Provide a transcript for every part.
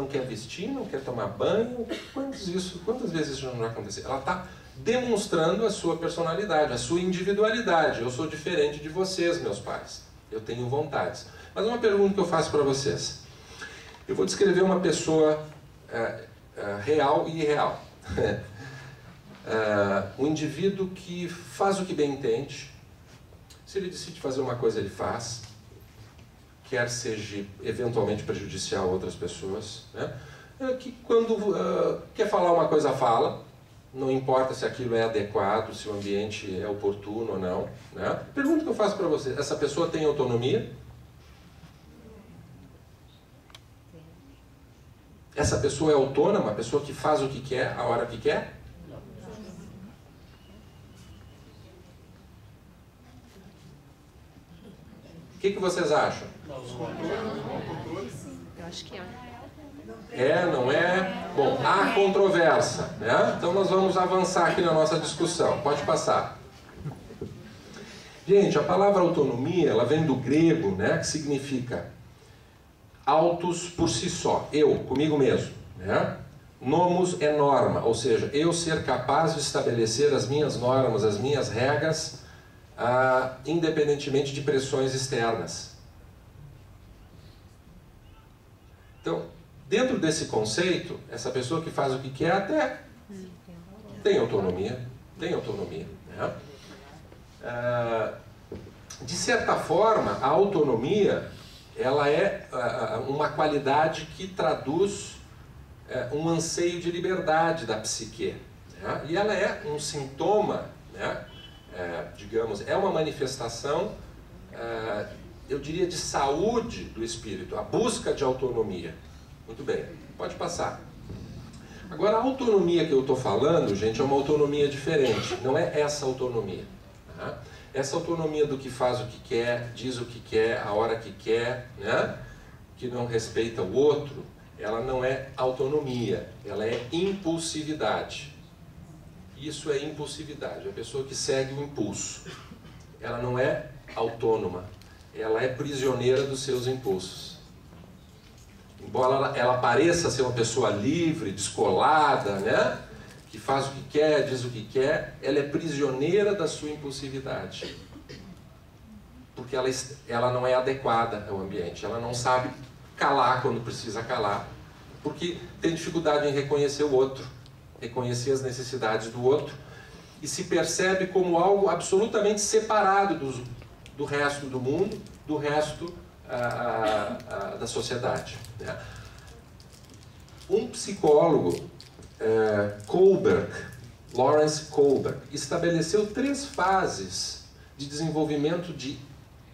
não quer vestir, não quer tomar banho. Quantas vezes isso não vai acontecer? Ela está demonstrando a sua personalidade, a sua individualidade. Eu sou diferente de vocês, meus pais. Eu tenho vontades. Mas uma pergunta que eu faço para vocês. Eu vou descrever uma pessoa real e irreal. Um indivíduo que faz o que bem entende. Se ele decide fazer uma coisa, ele faz. Quer seja eventualmente prejudicial a outras pessoas. Né? Que quando quer falar uma coisa, fala. Não importa se aquilo é adequado, se o ambiente é oportuno ou não. Né? Pergunta que eu faço para você. Essa pessoa tem autonomia? Essa pessoa é autônoma? Uma pessoa que faz o que quer, a hora que quer? O que vocês acham? Eu acho que é. É, não é? Bom, há controvérsia, né? Então nós vamos avançar aqui na nossa discussão. Pode passar. Gente, a palavra autonomia, ela vem do grego, né? Que significa autos por si só. Eu, comigo mesmo, né? Nomos é norma, ou seja, eu ser capaz de estabelecer as minhas normas, as minhas regras, independentemente de pressões externas. Então, dentro desse conceito, essa pessoa que faz o que quer até tem autonomia, né? De certa forma, a autonomia ela é uma qualidade que traduz um anseio de liberdade da psique, né? E ela é um sintoma, né? Digamos, é uma manifestação, eu diria, de saúde do espírito, a busca de autonomia. Muito bem, pode passar. Agora, a autonomia que eu estou falando, gente, é uma autonomia diferente, não é essa autonomia. Tá? Essa autonomia do que faz o que quer, diz o que quer, a hora que quer, né? Que não respeita o outro, ela não é autonomia, ela é impulsividade. Isso é impulsividade, a pessoa que segue o impulso. Ela não é autônoma, ela é prisioneira dos seus impulsos. Embora ela pareça ser uma pessoa livre, descolada, né? Que faz o que quer, diz o que quer, ela é prisioneira da sua impulsividade. Porque ela não é adequada ao ambiente, ela não sabe calar quando precisa calar, porque tem dificuldade em reconhecer o outro, reconhecer as necessidades do outro, e se percebe como algo absolutamente separado do resto do mundo, do resto da sociedade. Né? Um psicólogo, Lawrence Kohlberg, estabeleceu 3 fases de desenvolvimento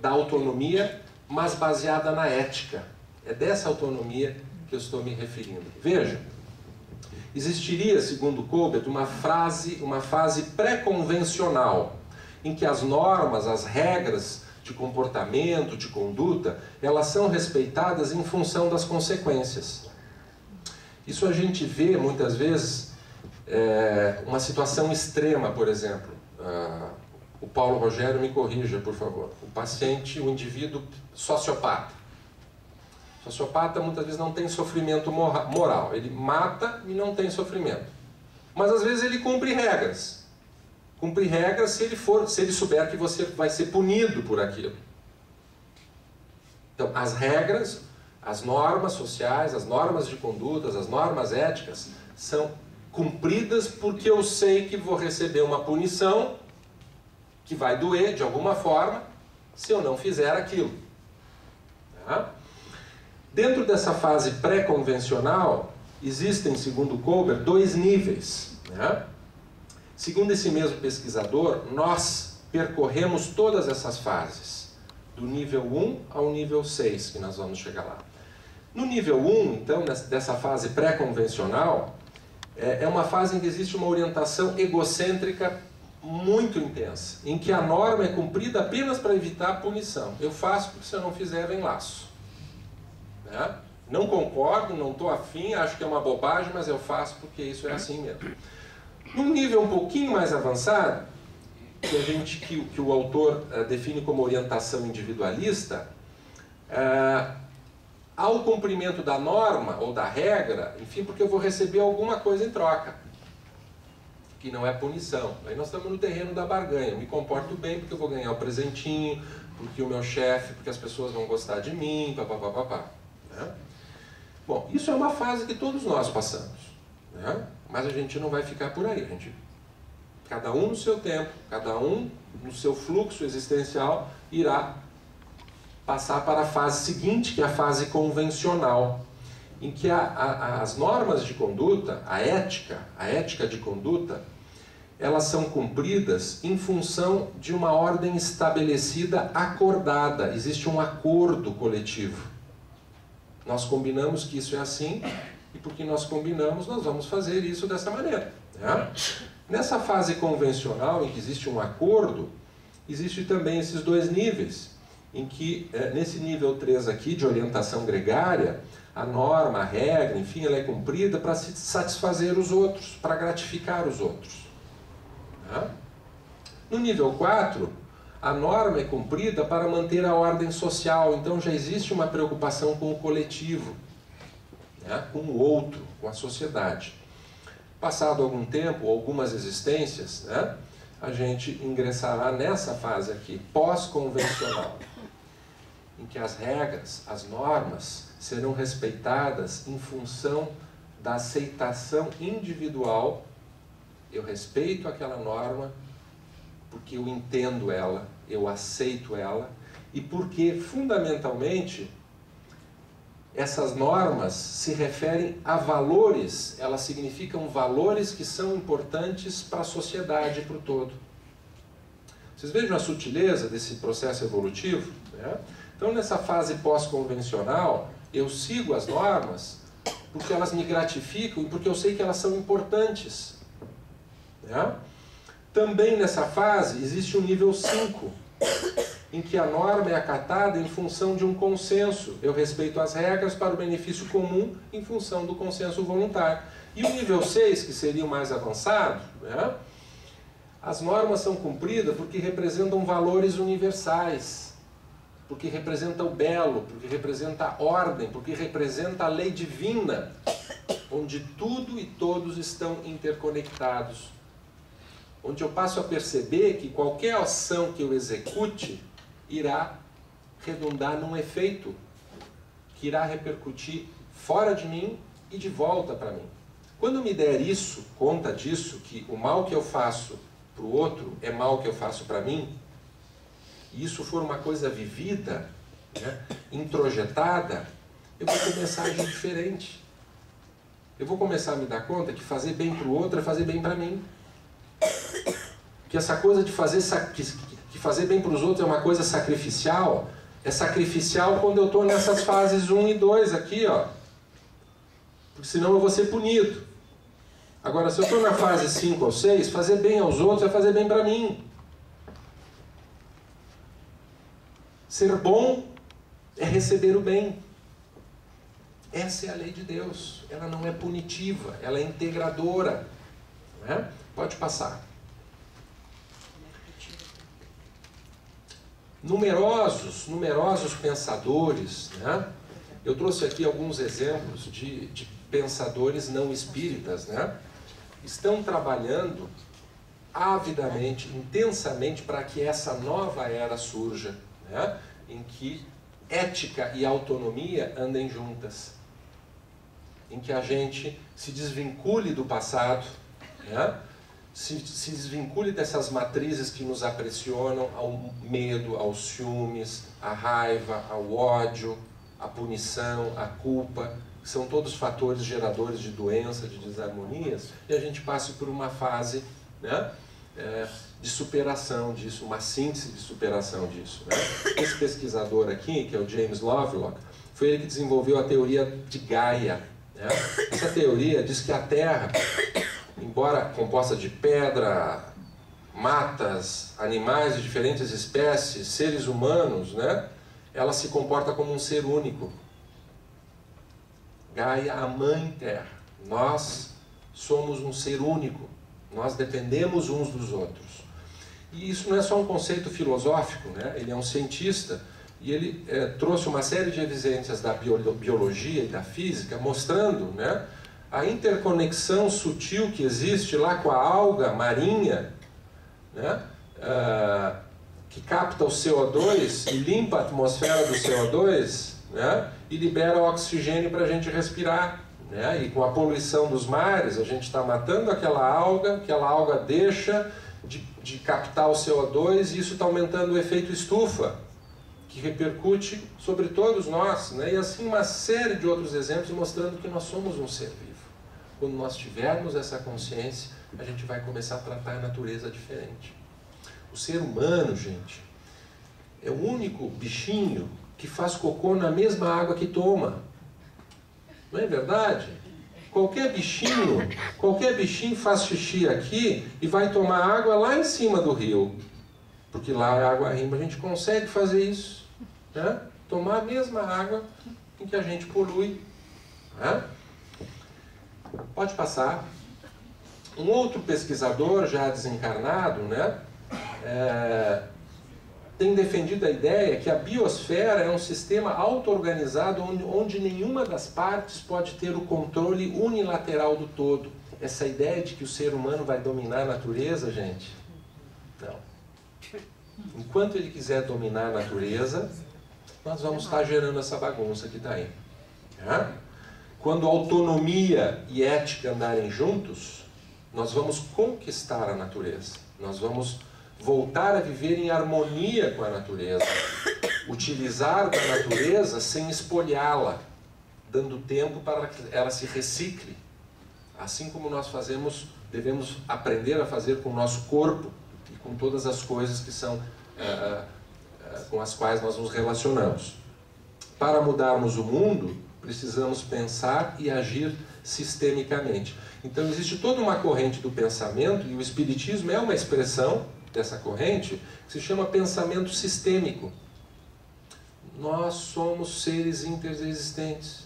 da autonomia, mas baseada na ética. É dessa autonomia que eu estou me referindo. Veja, existiria, segundo Kohlberg, uma fase pré-convencional, em que as normas, as regras de comportamento, de conduta, elas são respeitadas em função das consequências. Isso a gente vê, muitas vezes, uma situação extrema, por exemplo. O Paulo Rogério me corrija, por favor. O paciente, o indivíduo sociopata. O sociopata muitas vezes não tem sofrimento moral. Ele mata e não tem sofrimento. Mas às vezes ele cumpre regras. Cumpre regras se ele souber que você vai ser punido por aquilo. Então, as regras, as normas sociais, as normas de condutas, as normas éticas são cumpridas porque eu sei que vou receber uma punição que vai doer de alguma forma se eu não fizer aquilo. Tá? Dentro dessa fase pré-convencional, existem, segundo Kohlberg, 2 níveis. Né? Segundo esse mesmo pesquisador, nós percorremos todas essas fases, do nível 1 ao nível 6, que nós vamos chegar lá. No nível 1, então, dessa fase pré-convencional, é uma fase em que existe uma orientação egocêntrica muito intensa, em que a norma é cumprida apenas para evitar a punição. Eu faço porque se eu não fizer, vem laço. Né? Não concordo, não estou afim, acho que é uma bobagem, mas eu faço porque isso é assim mesmo. Num nível um pouquinho mais avançado, que o autor define como orientação individualista, ao cumprimento da norma ou da regra, enfim, porque eu vou receber alguma coisa em troca, que não é punição. Aí nós estamos no terreno da barganha. Eu me comporto bem porque eu vou ganhar o presentinho, porque o meu chefe, porque as pessoas vão gostar de mim, papapá, né? Bom, isso é uma fase que todos nós passamos, né? Mas a gente não vai ficar por aí. Cada um no seu tempo, cada um no seu fluxo existencial irá passar para a fase seguinte, que é a fase convencional, em que as normas de conduta, a ética de conduta, elas são cumpridas em função de uma ordem estabelecida, acordada. Existe um acordo coletivo. Nós combinamos que isso é assim, e porque nós combinamos, nós vamos fazer isso dessa maneira, né? Nessa fase convencional, em que existe um acordo, existe também esses dois níveis, em que, nesse nível 3 aqui, de orientação gregária, a norma, a regra, enfim, ela é cumprida para satisfazer os outros, para gratificar os outros. Né? No nível 4, a norma é cumprida para manter a ordem social, então já existe uma preocupação com o coletivo, né? Com o outro, com a sociedade. Passado algum tempo, algumas existências, né? A gente ingressará nessa fase aqui, pós-convencional, em que as regras, as normas, serão respeitadas em função da aceitação individual. Eu respeito aquela norma porque eu entendo ela, eu aceito ela, e porque, fundamentalmente, essas normas se referem a valores, elas significam valores que são importantes para a sociedade e para o todo. Vocês vejam a sutileza desse processo evolutivo, né? Então, nessa fase pós-convencional, eu sigo as normas porque elas me gratificam e porque eu sei que elas são importantes, né? Também nessa fase existe o nível 5, em que a norma é acatada em função de um consenso. Eu respeito as regras para o benefício comum em função do consenso voluntário. E o nível 6, que seria o mais avançado, né? As normas são cumpridas porque representam valores universais, porque representa o belo, porque representa a ordem, porque representa a lei divina, onde tudo e todos estão interconectados. Onde eu passo a perceber que qualquer ação que eu execute irá redundar num efeito que irá repercutir fora de mim e de volta para mim. Quando me der isso, conta disso, que o mal que eu faço para o outro é mal que eu faço para mim, e isso for uma coisa vivida, né, introjetada, eu vou começar a agir diferente. Eu vou começar a me dar conta que fazer bem para o outro é fazer bem para mim. Que essa coisa de que fazer bem para os outros é uma coisa sacrificial, é sacrificial quando eu estou nessas fases 1 e 2 aqui, ó. Porque senão eu vou ser punido. Agora, se eu estou na fase 5 ou 6, fazer bem aos outros é fazer bem para mim. Ser bom é receber o bem. Essa é a lei de Deus. Ela não é punitiva, ela é integradora. Não é? Pode passar. Numerosos pensadores, né? Eu trouxe aqui alguns exemplos de pensadores não espíritas, né? Estão trabalhando avidamente, intensamente para que essa nova era surja, né? Em que ética e autonomia andem juntas, em que a gente se desvincule do passado, né? Se desvincule dessas matrizes que nos aprisionam ao medo, aos ciúmes, à raiva, ao ódio, à punição, à culpa, que são todos fatores geradores de doença, de desarmonias, e a gente passe por uma fase, né, de superação disso, uma síntese de superação disso, né? Esse pesquisador aqui, que é o James Lovelock, foi ele que desenvolveu a teoria de Gaia, né? Essa teoria diz que a Terra, embora composta de pedra, matas, animais de diferentes espécies, seres humanos, né, ela se comporta como um ser único. Gaia, a Mãe Terra. Nós somos um ser único. Nós dependemos uns dos outros. E isso não é só um conceito filosófico, né? Ele é um cientista e ele trouxe uma série de evidências da biologia e da física, mostrando, né, a interconexão sutil que existe lá com a alga marinha, né, que capta o CO2 e limpa a atmosfera do CO2, né, e libera oxigênio para a gente respirar. Né? E com a poluição dos mares, a gente está matando aquela alga deixa de captar o CO2 e isso está aumentando o efeito estufa, que repercute sobre todos nós, né? E assim uma série de outros exemplos mostrando que nós somos um ser vivo. Quando nós tivermos essa consciência, a gente vai começar a tratar a natureza diferente. O ser humano, gente, é o único bichinho que faz cocô na mesma água que toma. Não é verdade? Qualquer bichinho faz xixi aqui e vai tomar água lá em cima do rio. Porque lá a água rima, a gente consegue fazer isso. Né? Tomar a mesma água em que a gente polui. Né? Pode passar. Um outro pesquisador já desencarnado, né, tem defendido a ideia que a biosfera é um sistema auto-organizado onde nenhuma das partes pode ter o controle unilateral do todo. Essa ideia de que o ser humano vai dominar a natureza, gente, não. Enquanto ele quiser dominar a natureza, nós vamos estar gerando essa bagunça que está aí. Tá? Quando autonomia e ética andarem juntos, nós vamos conquistar a natureza. Nós vamos voltar a viver em harmonia com a natureza. Utilizar da natureza sem espolhá-la, dando tempo para que ela se recicle. Assim como nós fazemos, devemos aprender a fazer com o nosso corpo e com todas as coisas que são com as quais nós nos relacionamos. Para mudarmos o mundo, precisamos pensar e agir sistemicamente. Então existe toda uma corrente do pensamento, e o Espiritismo é uma expressão dessa corrente, que se chama pensamento sistêmico. Nós somos seres interexistentes.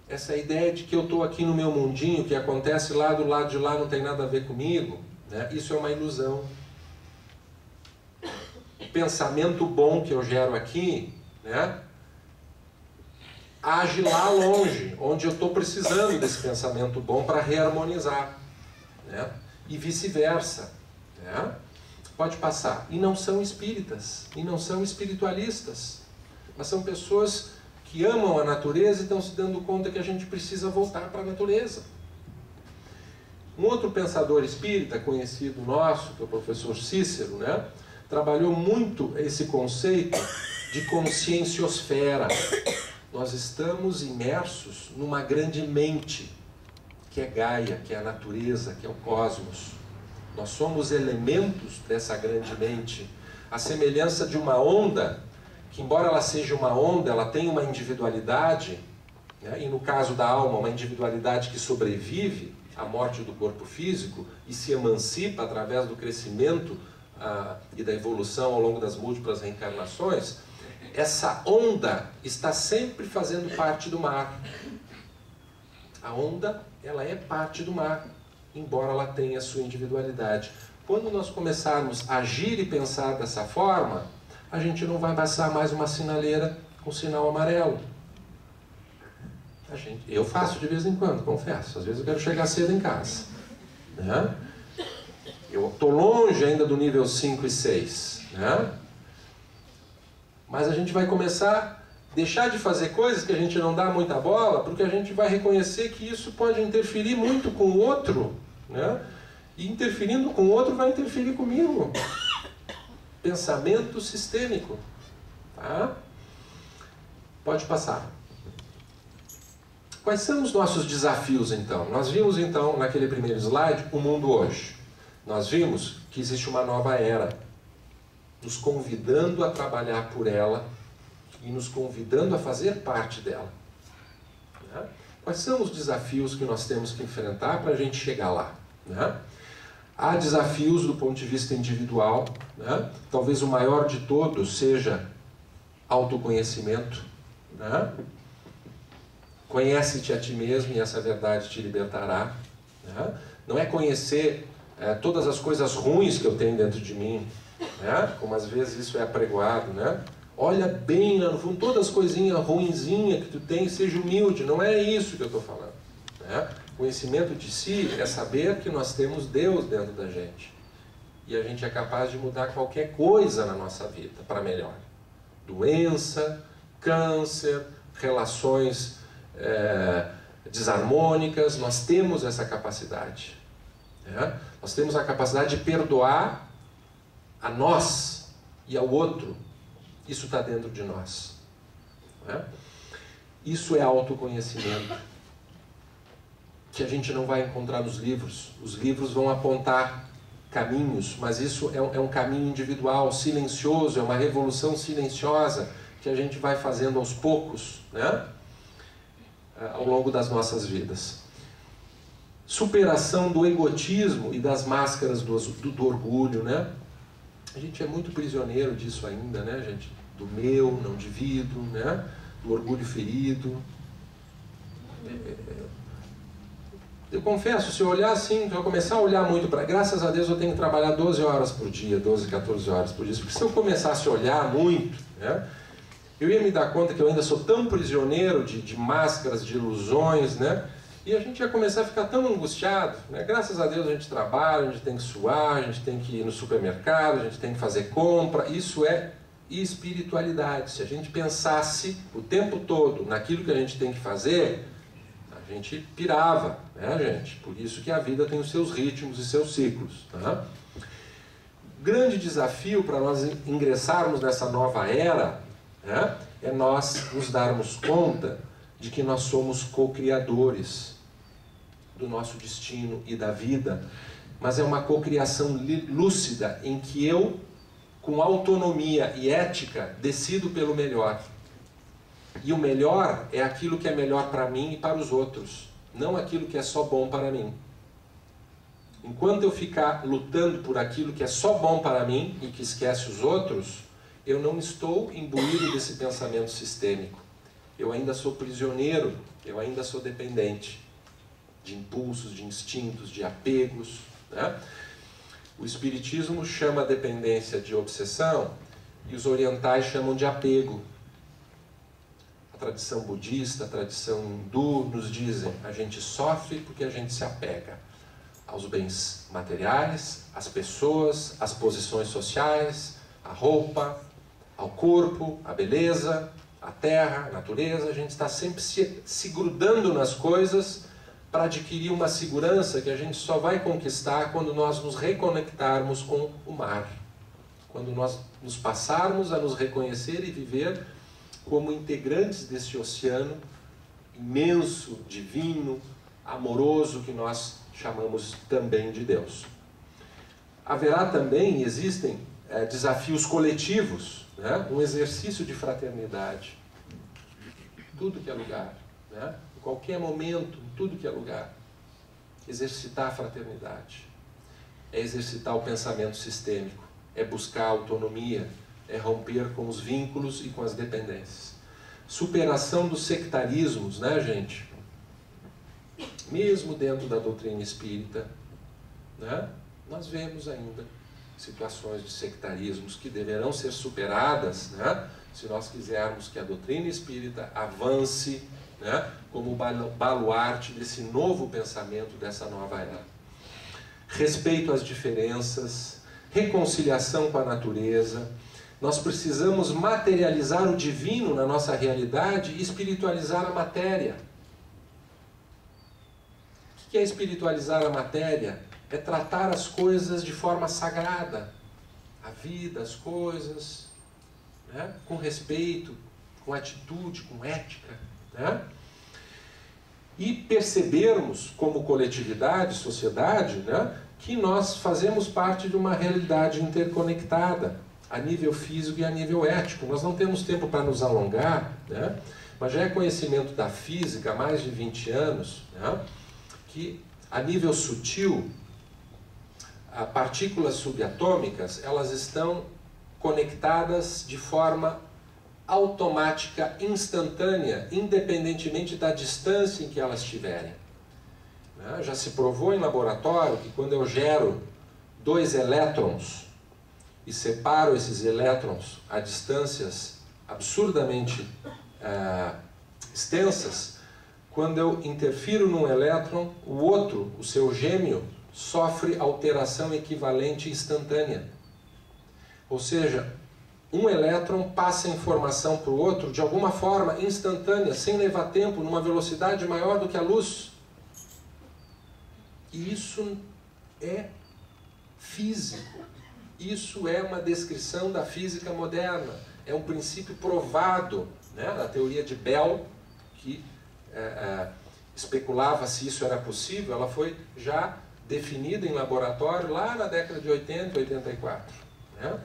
Essa ideia de que eu estou aqui no meu mundinho, que acontece lá do lado de lá não tem nada a ver comigo, né? Isso é uma ilusão. O pensamento bom que eu gero aqui, né, age lá longe, onde eu estou precisando desse pensamento bom para reharmonizar, né? E vice-versa, né? Pode passar. E não são espíritas, e não são espiritualistas, mas são pessoas que amam a natureza e estão se dando conta que a gente precisa voltar para a natureza. Um outro pensador espírita conhecido nosso, que é o professor Cícero, né, trabalhou muito esse conceito de conscienciosfera. Nós estamos imersos numa grande mente, que é Gaia, que é a natureza, que é o cosmos. Nós somos elementos dessa grande mente. A semelhança de uma onda, que embora ela seja uma onda, ela tem uma individualidade, né? E no caso da alma, uma individualidade que sobrevive à morte do corpo físico e se emancipa através do crescimento e da evolução ao longo das múltiplas reencarnações. Essa onda está sempre fazendo parte do mar. A onda, ela é parte do mar, embora ela tenha sua individualidade. Quando nós começarmos a agir e pensar dessa forma, a gente não vai passar mais uma sinaleira com sinal amarelo. Eu faço de vez em quando, confesso. Às vezes eu quero chegar cedo em casa, né? Eu estou longe ainda do nível 5 e 6, né? Mas a gente vai começar a deixar de fazer coisas que a gente não dá muita bola, porque a gente vai reconhecer que isso pode interferir muito com o outro, né? E interferindo com o outro vai interferir comigo. Pensamento sistêmico. Tá? Pode passar. Quais são os nossos desafios, então? Nós vimos, então, naquele primeiro slide, o mundo hoje. Nós vimos que existe uma nova era, nos convidando a trabalhar por ela e nos convidando a fazer parte dela. Né? Quais são os desafios que nós temos que enfrentar para a gente chegar lá? Né? Há desafios do ponto de vista individual, né? Talvez o maior de todos seja autoconhecimento. Né? Conhece-te a ti mesmo e essa verdade te libertará. Né? Não é conhecer todas as coisas ruins que eu tenho dentro de mim, né? Como às vezes isso é apregoado, né? Olha bem lá no fundo, todas as coisinhas ruinzinhas que tu tem, seja humilde. Não é isso que eu estou falando, né? Conhecimento de si é saber que nós temos Deus dentro da gente. E a gente é capaz de mudar qualquer coisa na nossa vida para melhor. Doença, câncer, relações desarmônicas, nós temos essa capacidade, né? Nós temos a capacidade de perdoar a nós e ao outro. Isso está dentro de nós, né? Isso é autoconhecimento, que a gente não vai encontrar nos livros. Os livros vão apontar caminhos, mas isso é um caminho individual, silencioso, é uma revolução silenciosa que a gente vai fazendo aos poucos, né? Ao longo das nossas vidas. Superação do egotismo e das máscaras do orgulho, né? A gente é muito prisioneiro disso ainda, né, gente? Do meu, não divido, né? Do orgulho ferido. Eu confesso, se eu olhar assim, se eu começar a olhar muito para... Graças a Deus eu tenho que trabalhar 12 horas por dia, 12, 14 horas por dia. Porque se eu começasse a olhar muito, né, eu ia me dar conta que eu ainda sou tão prisioneiro de máscaras, de ilusões, né? E a gente ia começar a ficar tão angustiado, né? Graças a Deus a gente trabalha, a gente tem que suar, a gente tem que ir no supermercado, a gente tem que fazer compra. Isso é espiritualidade. Se a gente pensasse o tempo todo naquilo que a gente tem que fazer, a gente pirava, né, gente? Por isso que a vida tem os seus ritmos e seus ciclos, tá? Grande desafio para nós ingressarmos nessa nova era, né, é nós nos darmos conta de que nós somos co-criadores do nosso destino e da vida, mas é uma cocriação lúcida em que eu, com autonomia e ética, decido pelo melhor. E o melhor é aquilo que é melhor para mim e para os outros, não aquilo que é só bom para mim. Enquanto eu ficar lutando por aquilo que é só bom para mim e que esquece os outros, eu não estou imbuído desse pensamento sistêmico. Eu ainda sou prisioneiro, eu ainda sou dependente de impulsos, de instintos, de apegos, né? O Espiritismo chama a dependência de obsessão e os orientais chamam de apego. A tradição budista, a tradição hindu nos dizem: a gente sofre porque a gente se apega aos bens materiais, às pessoas, às posições sociais, à roupa, ao corpo, à beleza, à terra, à natureza. A gente está sempre se grudando nas coisas para adquirir uma segurança que a gente só vai conquistar quando nós nos reconectarmos com o mar. Quando nós nos passarmos a nos reconhecer e viver como integrantes desse oceano imenso, divino, amoroso, que nós chamamos também de Deus. Haverá também, existem desafios coletivos, né? Um exercício de fraternidade. Tudo que é lugar, né? Em qualquer momento, em tudo que é lugar. Exercitar a fraternidade. É exercitar o pensamento sistêmico. É buscar a autonomia. É romper com os vínculos e com as dependências. Superação dos sectarismos, né, gente? Mesmo dentro da doutrina espírita, né, nós vemos ainda situações de sectarismos que deverão ser superadas, né, se nós quisermos que a doutrina espírita avance, né, como baluarte desse novo pensamento, dessa nova era. Respeito às diferenças, reconciliação com a natureza. Nós precisamos materializar o divino na nossa realidade e espiritualizar a matéria. O que é espiritualizar a matéria? É tratar as coisas de forma sagrada. A vida, as coisas, né? Com respeito, com atitude, com ética, né? E percebermos como coletividade, sociedade, né, que nós fazemos parte de uma realidade interconectada a nível físico e a nível ético. Nós não temos tempo para nos alongar, né? Mas já é conhecimento da física há mais de 20 anos, né, que a nível sutil, as partículas subatômicas, elas estão conectadas de forma automática, instantânea, independentemente da distância em que elas estiverem. Né? Já se provou em laboratório que quando eu gero 2 elétrons e separo esses elétrons a distâncias absurdamente extensas, quando eu interfiro num elétron, o outro, o seu gêmeo, sofre alteração equivalente instantânea. Ou seja, um elétron passa informação para o outro de alguma forma instantânea, sem levar tempo, numa velocidade maior do que a luz. E isso é físico. Isso é uma descrição da física moderna. É um princípio provado, né, na teoria de Bell, que especulava se isso era possível. Ela foi já definida em laboratório lá na década de 80, 84. Né?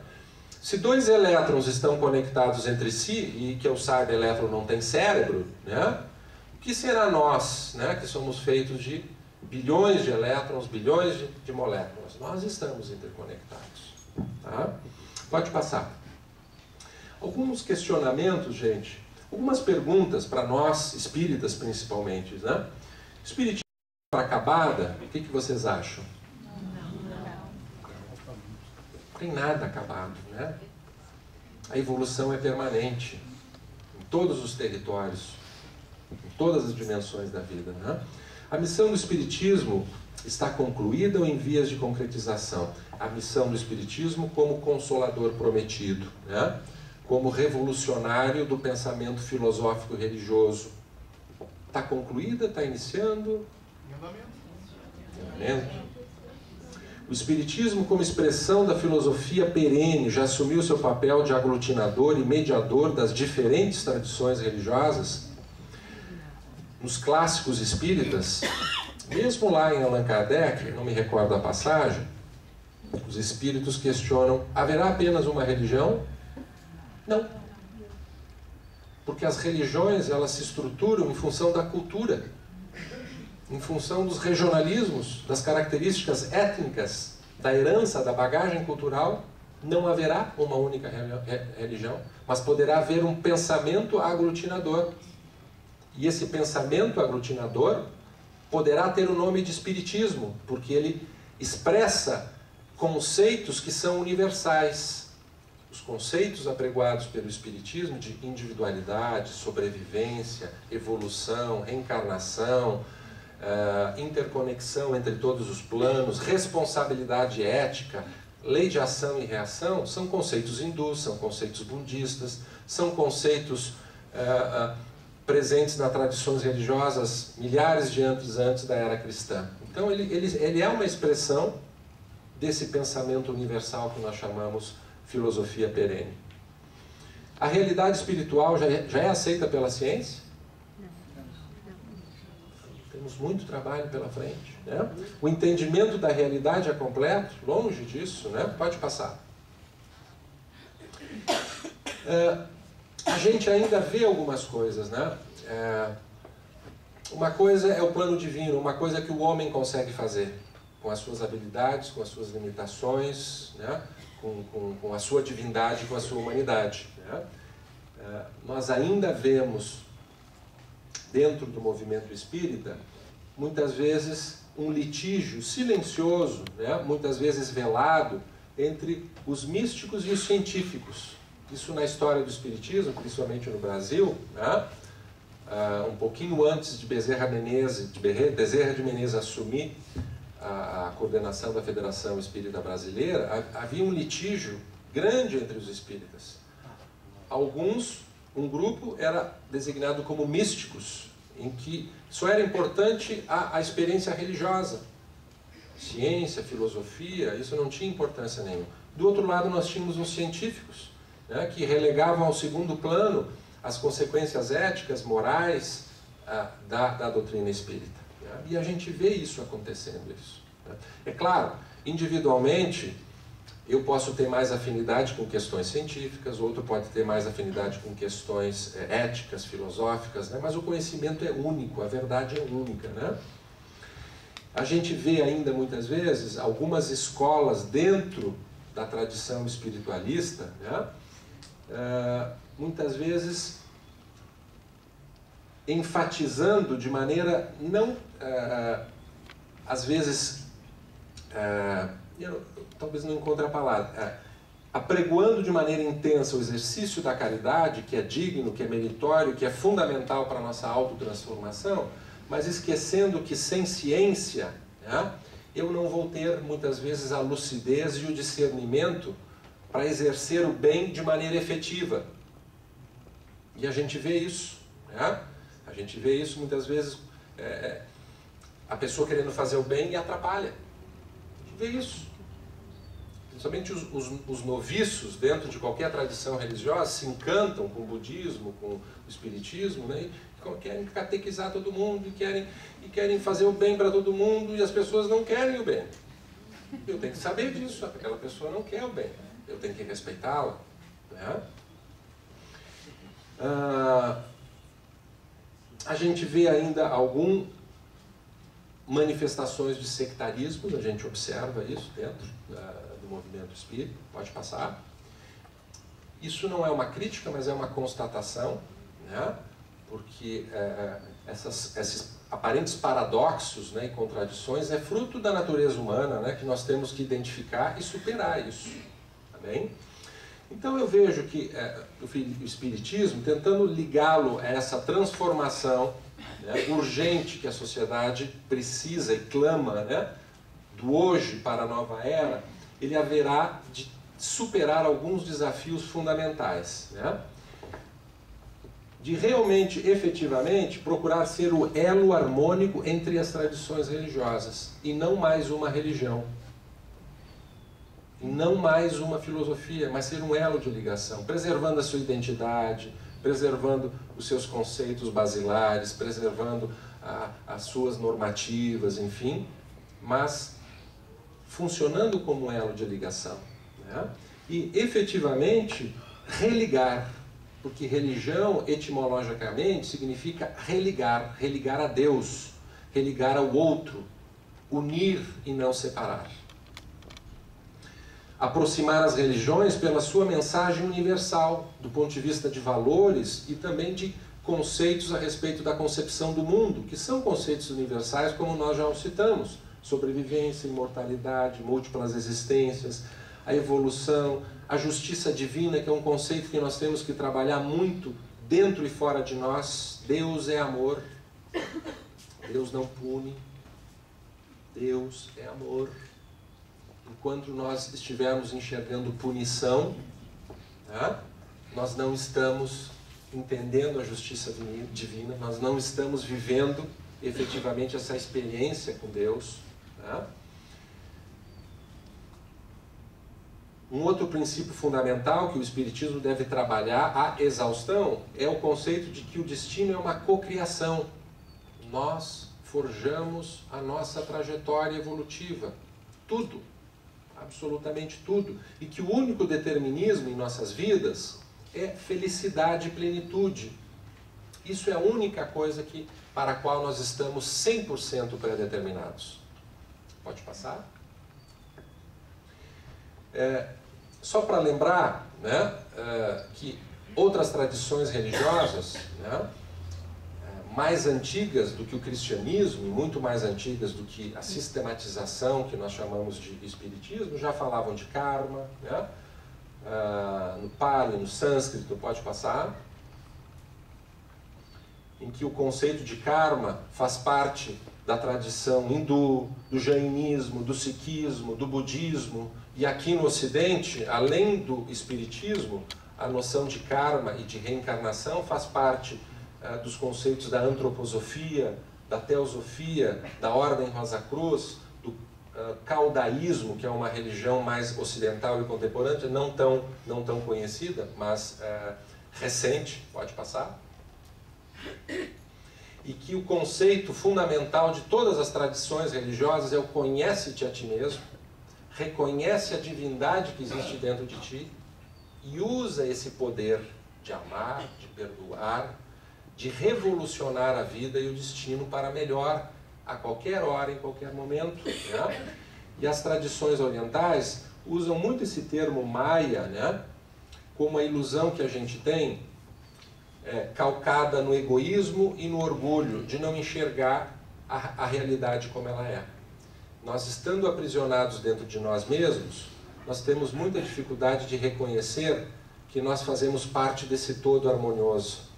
Se dois elétrons estão conectados entre si, e que eu saiba, elétron não tem cérebro, né? O que será nós, né, que somos feitos de bilhões de elétrons, bilhões de moléculas? Nós estamos interconectados. Tá? Pode passar. Alguns questionamentos, gente, algumas perguntas para nós, espíritas principalmente, né? Espiritismo para acabada, o que vocês acham? Não tem nada acabado, né? A evolução é permanente em todos os territórios, em todas as dimensões da vida, né? A missão do Espiritismo está concluída ou em vias de concretização? A missão do Espiritismo como consolador prometido, né? Como revolucionário do pensamento filosófico religioso. Está concluída? Está iniciando? Em andamento. O Espiritismo, como expressão da filosofia perene, já assumiu seu papel de aglutinador e mediador das diferentes tradições religiosas? Nos clássicos espíritas, mesmo lá em Allan Kardec, não me recordo a passagem, os espíritos questionam: haverá apenas uma religião? Não. Porque as religiões, elas se estruturam em função da cultura, em função dos regionalismos, das características étnicas, da herança, da bagagem cultural. Não haverá uma única religião, mas poderá haver um pensamento aglutinador. E esse pensamento aglutinador poderá ter o nome de espiritismo, porque ele expressa conceitos que são universais. Os conceitos apregoados pelo espiritismo de individualidade, sobrevivência, evolução, reencarnação, interconexão entre todos os planos, responsabilidade ética, lei de ação e reação, são conceitos hindus, são conceitos budistas, são conceitos presentes nas tradições religiosas milhares de anos antes da era cristã. Então ele é uma expressão desse pensamento universal que nós chamamos filosofia perene. A realidade espiritual já é aceita pela ciência? Temos muito trabalho pela frente, né? O entendimento da realidade é completo? Longe disso, né? Pode passar. A gente ainda vê algumas coisas, né? Uma coisa é o plano divino, uma coisa que o homem consegue fazer, com as suas habilidades, com as suas limitações, né? Com a sua divindade, com a sua humanidade, né? Nós ainda vemos, dentro do movimento espírita, muitas vezes um litígio silencioso, né? Muitas vezes velado, entre os místicos e os científicos. Isso na história do espiritismo, principalmente no Brasil, né? Um pouquinho antes de Bezerra de Menezes assumir a coordenação da Federação Espírita Brasileira, havia um litígio grande entre os espíritas. Um grupo era designado como místicos, em que só era importante a experiência religiosa. Ciência, filosofia, isso não tinha importância nenhuma. Do outro lado, nós tínhamos os científicos, né, que relegavam ao segundo plano as consequências éticas, morais da doutrina espírita. E a gente vê isso acontecendo. Né? É claro, individualmente, eu posso ter mais afinidade com questões científicas, outro pode ter mais afinidade com questões éticas, filosóficas, né? Mas o conhecimento é único, a verdade é única. Né? A gente vê ainda muitas vezes algumas escolas dentro da tradição espiritualista, né? Muitas vezes enfatizando de maneira não, às vezes, eu talvez não encontre a palavra, apregoando de maneira intensa o exercício da caridade, que é digno, que é meritório, que é fundamental para a nossa autotransformação, mas esquecendo que sem ciência, né, eu não vou ter, muitas vezes, a lucidez e o discernimento para exercer o bem de maneira efetiva. E a gente vê isso, né? A gente vê isso muitas vezes, a pessoa querendo fazer o bem e atrapalha. A gente vê isso. Principalmente os noviços, dentro de qualquer tradição religiosa, se encantam com o budismo, com o espiritismo, né? E querem catequizar todo mundo, e querem fazer o bem para todo mundo, e as pessoas não querem o bem. Eu tenho que saber disso, aquela pessoa não quer o bem. Eu tenho que respeitá-la, né? A gente vê ainda algumas manifestações de sectarismo, a gente observa isso dentro do movimento espírita, pode passar. Isso não é uma crítica, mas é uma constatação, né? Porque esses aparentes paradoxos, né, e contradições é fruto da natureza humana, né, que nós temos que identificar e superar isso. Amém? Então eu vejo que o Espiritismo, tentando ligá-lo a essa transformação, né, urgente que a sociedade precisa e clama, né, do hoje para a nova era, ele haverá de superar alguns desafios fundamentais, né? De realmente, efetivamente, procurar ser o elo harmônico entre as tradições religiosas, e não mais uma religião. Não mais uma filosofia, mas ser um elo de ligação, preservando a sua identidade, preservando os seus conceitos basilares, preservando as suas normativas, enfim, mas funcionando como um elo de ligação, né? E, efetivamente, religar, porque religião, etimologicamente, significa religar, religar a Deus, religar ao outro, unir e não separar. Aproximar as religiões pela sua mensagem universal, do ponto de vista de valores e também de conceitos a respeito da concepção do mundo, que são conceitos universais, como nós já os citamos: sobrevivência, imortalidade, múltiplas existências, a evolução, a justiça divina, que é um conceito que nós temos que trabalhar muito dentro e fora de nós. Deus é amor, Deus não pune, Deus é amor. Enquanto nós estivermos enxergando punição, né, nós não estamos entendendo a justiça divina, nós não estamos vivendo efetivamente essa experiência com Deus, né? Um outro princípio fundamental que o Espiritismo deve trabalhar à exaustão é o conceito de que o destino é uma cocriação. Nós forjamos a nossa trajetória evolutiva, tudo, absolutamente tudo, e que o único determinismo em nossas vidas é felicidade e plenitude. Isso é a única coisa para a qual nós estamos 100% predeterminados. Pode passar? Só para lembrar, né, que outras tradições religiosas, né, mais antigas do que o cristianismo, muito mais antigas do que a sistematização que nós chamamos de espiritismo, já falavam de karma, né? No Pali, no sânscrito, pode passar, em que o conceito de karma faz parte da tradição hindu, do jainismo, do sikhismo, do budismo, e aqui no Ocidente, além do espiritismo, a noção de karma e de reencarnação faz parte dos conceitos da antroposofia, da teosofia, da Ordem Rosa Cruz, do caudaísmo, que é uma religião mais ocidental e contemporânea, não tão conhecida, mas recente, pode passar. E que o conceito fundamental de todas as tradições religiosas é o conhece-te a ti mesmo, reconhece a divindade que existe dentro de ti e usa esse poder de amar, de perdoar, de revolucionar a vida e o destino para melhor a qualquer hora, em qualquer momento, né? E as tradições orientais usam muito esse termo Maya, né, como a ilusão que a gente tem, calcada no egoísmo e no orgulho, de não enxergar a realidade como ela é. Nós, estando aprisionados dentro de nós mesmos, nós temos muita dificuldade de reconhecer que nós fazemos parte desse todo harmonioso.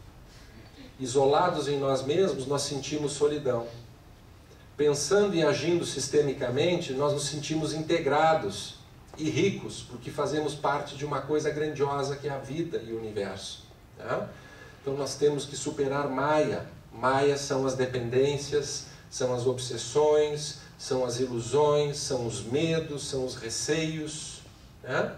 Isolados em nós mesmos, nós sentimos solidão. Pensando e agindo sistemicamente, nós nos sentimos integrados e ricos, porque fazemos parte de uma coisa grandiosa que é a vida e o universo. Tá? Então nós temos que superar Maya. Maya são as dependências, são as obsessões, são as ilusões, são os medos, são os receios. Né?